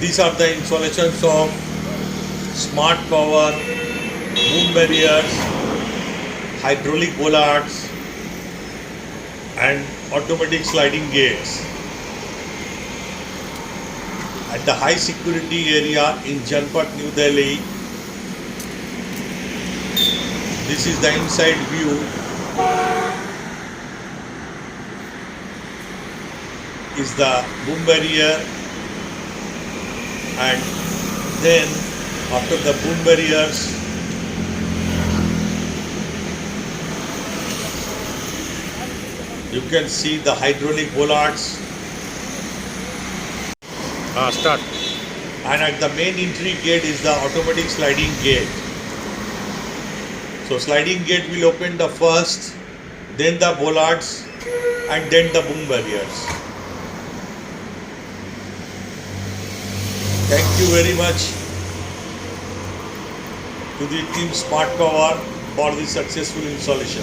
These are the installations of Smartpower, boom barriers, hydraulic bollards, and automatic sliding gates at the high security area in Janpath, New Delhi. This is the inside view. Is the boom barrier, and then after the boom barriers you can see the hydraulic bollards, Start. and at the main entry gate is the automatic sliding gate. So sliding gate will open the first, then the bollards, and then the boom barriers. Thank you very much to the team Smartpower for the successful installation.